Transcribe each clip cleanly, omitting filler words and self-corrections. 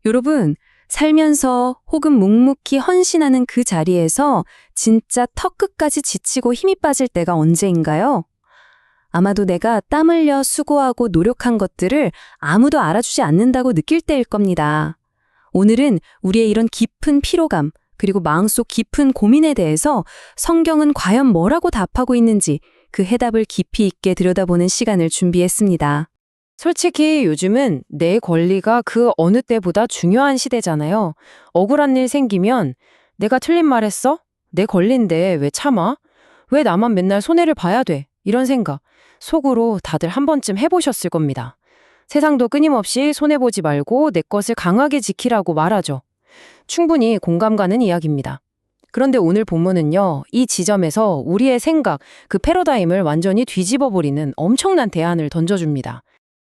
여러분, 살면서 혹은 묵묵히 헌신하는 그 자리에서 진짜 턱끝까지 지치고 힘이 빠질 때가 언제인가요? 아마도 내가 땀 흘려 수고하고 노력한 것들을 아무도 알아주지 않는다고 느낄 때일 겁니다. 오늘은 우리의 이런 깊은 피로감, 그리고 마음속 깊은 고민에 대해서 성경은 과연 뭐라고 답하고 있는지 그 해답을 깊이 있게 들여다보는 시간을 준비했습니다. 솔직히 요즘은 내 권리가 그 어느 때보다 중요한 시대잖아요. 억울한 일 생기면 내가 틀린 말 했어? 내 권리인데 왜 참아? 왜 나만 맨날 손해를 봐야 돼? 이런 생각 속으로 다들 한 번쯤 해보셨을 겁니다. 세상도 끊임없이 손해보지 말고 내 것을 강하게 지키라고 말하죠. 충분히 공감 가는 이야기입니다. 그런데 오늘 본문은요, 이 지점에서 우리의 생각, 그 패러다임을 완전히 뒤집어버리는 엄청난 대안을 던져줍니다.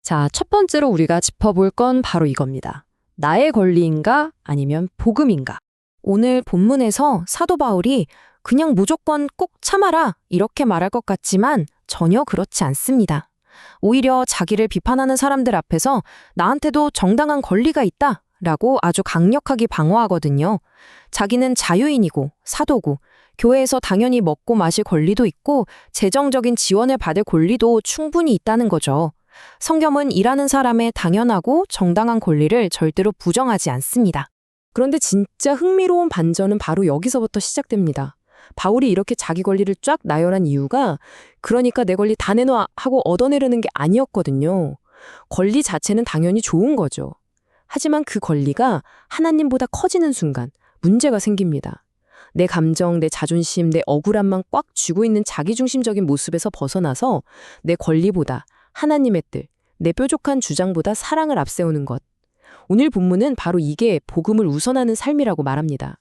자, 첫 번째로 우리가 짚어볼 건 바로 이겁니다. 나의 권리인가 아니면 복음인가? 오늘 본문에서 사도 바울이 그냥 무조건 꼭 참아라 이렇게 말할 것 같지만 전혀 그렇지 않습니다. 오히려 자기를 비판하는 사람들 앞에서 나한테도 정당한 권리가 있다 라고 아주 강력하게 방어하거든요. 자기는 자유인이고 사도고 교회에서 당연히 먹고 마실 권리도 있고 재정적인 지원을 받을 권리도 충분히 있다는 거죠. 성경은 일하는 사람의 당연하고 정당한 권리를 절대로 부정하지 않습니다. 그런데 진짜 흥미로운 반전은 바로 여기서부터 시작됩니다. 바울이 이렇게 자기 권리를 쫙 나열한 이유가 그러니까 내 권리 다 내놔 하고 얻어내려는 게 아니었거든요. 권리 자체는 당연히 좋은 거죠. 하지만 그 권리가 하나님보다 커지는 순간 문제가 생깁니다. 내 감정, 내 자존심, 내 억울함만 꽉 쥐고 있는 자기중심적인 모습에서 벗어나서 내 권리보다 하나님의 뜻, 내 뾰족한 주장보다 사랑을 앞세우는 것. 오늘 본문은 바로 이게 복음을 우선하는 삶이라고 말합니다.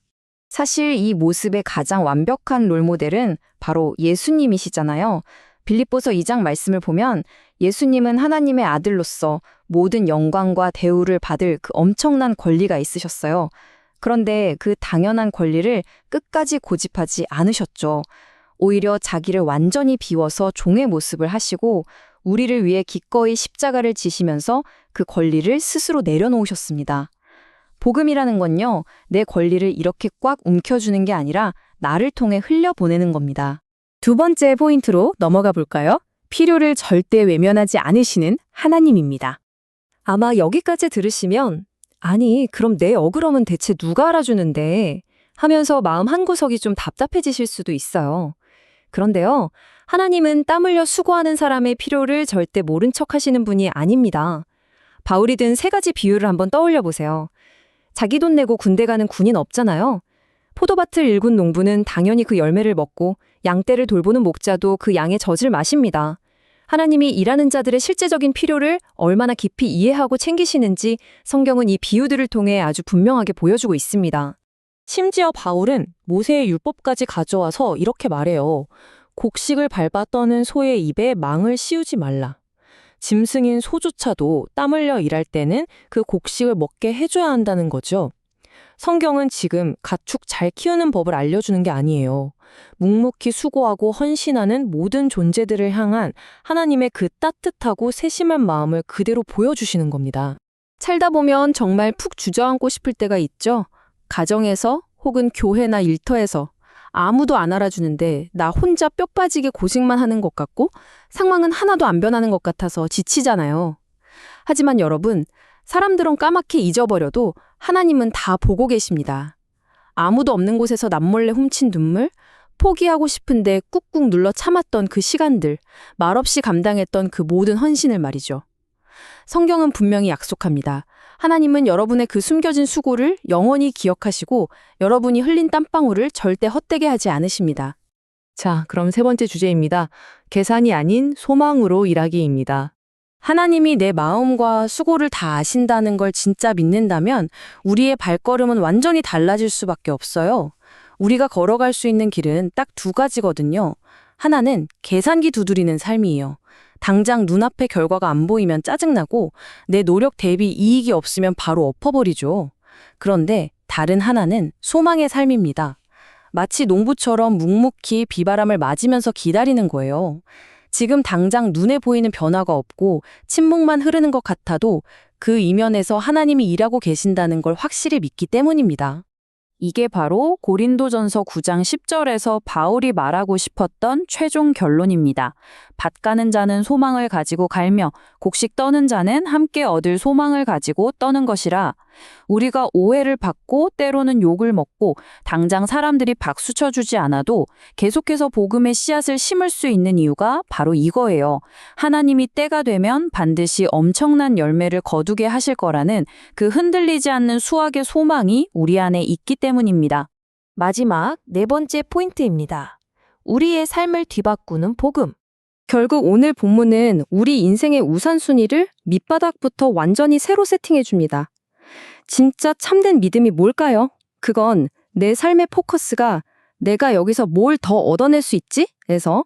사실 이 모습의 가장 완벽한 롤모델은 바로 예수님이시잖아요. 빌립보서 2장 말씀을 보면 예수님은 하나님의 아들로서 모든 영광과 대우를 받을 그 엄청난 권리가 있으셨어요. 그런데 그 당연한 권리를 끝까지 고집하지 않으셨죠. 오히려 자기를 완전히 비워서 종의 모습을 하시고 우리를 위해 기꺼이 십자가를 지시면서 그 권리를 스스로 내려놓으셨습니다. 복음이라는 건요, 내 권리를 이렇게 꽉 움켜주는 게 아니라 나를 통해 흘려보내는 겁니다. 두 번째 포인트로 넘어가 볼까요? 필요를 절대 외면하지 않으시는 하나님입니다. 아마 여기까지 들으시면 아니, 그럼 내 억울함은 대체 누가 알아주는데? 하면서 마음 한구석이 좀 답답해지실 수도 있어요. 그런데요, 하나님은 땀 흘려 수고하는 사람의 필요를 절대 모른 척 하시는 분이 아닙니다. 바울이 든 세 가지 비유를 한번 떠올려 보세요. 자기 돈 내고 군대 가는 군인 없잖아요. 포도밭을 일군 농부는 당연히 그 열매를 먹고 양떼를 돌보는 목자도 그 양의 젖을 마십니다. 하나님이 일하는 자들의 실제적인 필요를 얼마나 깊이 이해하고 챙기시는지 성경은 이 비유들을 통해 아주 분명하게 보여주고 있습니다. 심지어 바울은 모세의 율법까지 가져와서 이렇게 말해요. 곡식을 밟아 떠는 소의 입에 망을 씌우지 말라. 짐승인 소조차도 땀 흘려 일할 때는 그 곡식을 먹게 해줘야 한다는 거죠. 성경은 지금 가축 잘 키우는 법을 알려주는 게 아니에요. 묵묵히 수고하고 헌신하는 모든 존재들을 향한 하나님의 그 따뜻하고 세심한 마음을 그대로 보여주시는 겁니다. 살다 보면 정말 푹 주저앉고 싶을 때가 있죠. 가정에서 혹은 교회나 일터에서 아무도 안 알아주는데 나 혼자 뼈 빠지게 고생만 하는 것 같고 상황은 하나도 안 변하는 것 같아서 지치잖아요. 하지만 여러분, 사람들은 까맣게 잊어버려도 하나님은 다 보고 계십니다. 아무도 없는 곳에서 남몰래 훔친 눈물, 포기하고 싶은데 꾹꾹 눌러 참았던 그 시간들, 말없이 감당했던 그 모든 헌신을 말이죠. 성경은 분명히 약속합니다. 하나님은 여러분의 그 숨겨진 수고를 영원히 기억하시고 여러분이 흘린 땀방울을 절대 헛되게 하지 않으십니다. 자, 그럼 세 번째 주제입니다. 계산이 아닌 소망으로 일하기입니다. 하나님이 내 마음과 수고를 다 아신다는 걸 진짜 믿는다면 우리의 발걸음은 완전히 달라질 수밖에 없어요. 우리가 걸어갈 수 있는 길은 딱 두 가지거든요. 하나는 계산기 두드리는 삶이에요. 당장 눈앞의 결과가 안 보이면 짜증나고 내 노력 대비 이익이 없으면 바로 엎어버리죠. 그런데 다른 하나는 소망의 삶입니다. 마치 농부처럼 묵묵히 비바람을 맞으면서 기다리는 거예요. 지금 당장 눈에 보이는 변화가 없고 침묵만 흐르는 것 같아도 그 이면에서 하나님이 일하고 계신다는 걸 확실히 믿기 때문입니다. 이게 바로 고린도전서 9장 10절에서 바울이 말하고 싶었던 최종 결론입니다. 밭 가는 자는 소망을 가지고 갈며 곡식 떠는 자는 함께 얻을 소망을 가지고 떠는 것이라. 우리가 오해를 받고 때로는 욕을 먹고 당장 사람들이 박수 쳐주지 않아도 계속해서 복음의 씨앗을 심을 수 있는 이유가 바로 이거예요. 하나님이 때가 되면 반드시 엄청난 열매를 거두게 하실 거라는 그 흔들리지 않는 수확의 소망이 우리 안에 있기 때문입니다. 마지막 네 번째 포인트입니다. 우리의 삶을 뒤바꾸는 복음. 결국 오늘 본문은 우리 인생의 우선순위를 밑바닥부터 완전히 새로 세팅해 줍니다. 진짜 참된 믿음이 뭘까요? 그건 내 삶의 포커스가 내가 여기서 뭘 더 얻어낼 수 있지? 에서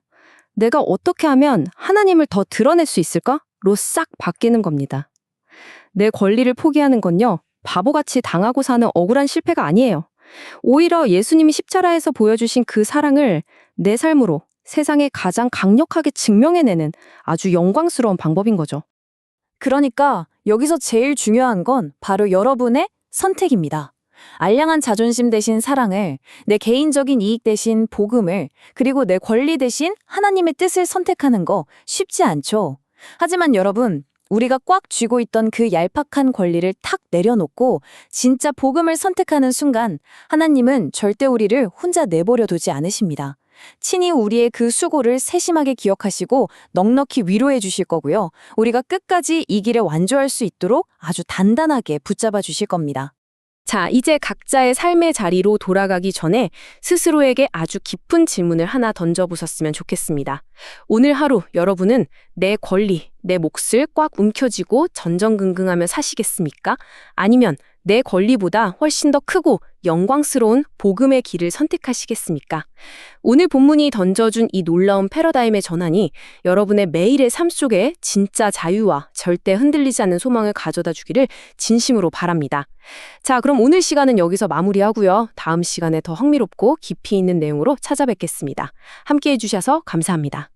내가 어떻게 하면 하나님을 더 드러낼 수 있을까? 로 싹 바뀌는 겁니다. 내 권리를 포기하는 건요, 바보같이 당하고 사는 억울한 실패가 아니에요. 오히려 예수님이 십자가에서 보여주신 그 사랑을 내 삶으로 세상에 가장 강력하게 증명해내는 아주 영광스러운 방법인 거죠. 그러니까 여기서 제일 중요한 건 바로 여러분의 선택입니다. 알량한 자존심 대신 사랑을, 내 개인적인 이익 대신 복음을, 그리고 내 권리 대신 하나님의 뜻을 선택하는 거 쉽지 않죠. 하지만 여러분, 우리가 꽉 쥐고 있던 그 얄팍한 권리를 탁 내려놓고 진짜 복음을 선택하는 순간 하나님은 절대 우리를 혼자 내버려 두지 않으십니다. 친히 우리의 그 수고를 세심하게 기억하시고 넉넉히 위로해 주실 거고요. 우리가 끝까지 이 길에 완주할 수 있도록 아주 단단하게 붙잡아 주실 겁니다. 자, 이제 각자의 삶의 자리로 돌아가기 전에 스스로에게 아주 깊은 질문을 하나 던져보셨으면 좋겠습니다. 오늘 하루 여러분은 내 권리, 내 몫을 꽉 움켜쥐고 전전긍긍하며 사시겠습니까? 아니면 내 권리보다 훨씬 더 크고 영광스러운 복음의 길을 선택하시겠습니까? 오늘 본문이 던져준 이 놀라운 패러다임의 전환이 여러분의 매일의 삶 속에 진짜 자유와 절대 흔들리지 않는 소망을 가져다 주기를 진심으로 바랍니다. 자, 그럼 오늘 시간은 여기서 마무리하고요. 다음 시간에 더 흥미롭고 깊이 있는 내용으로 찾아뵙겠습니다. 함께해 주셔서 감사합니다.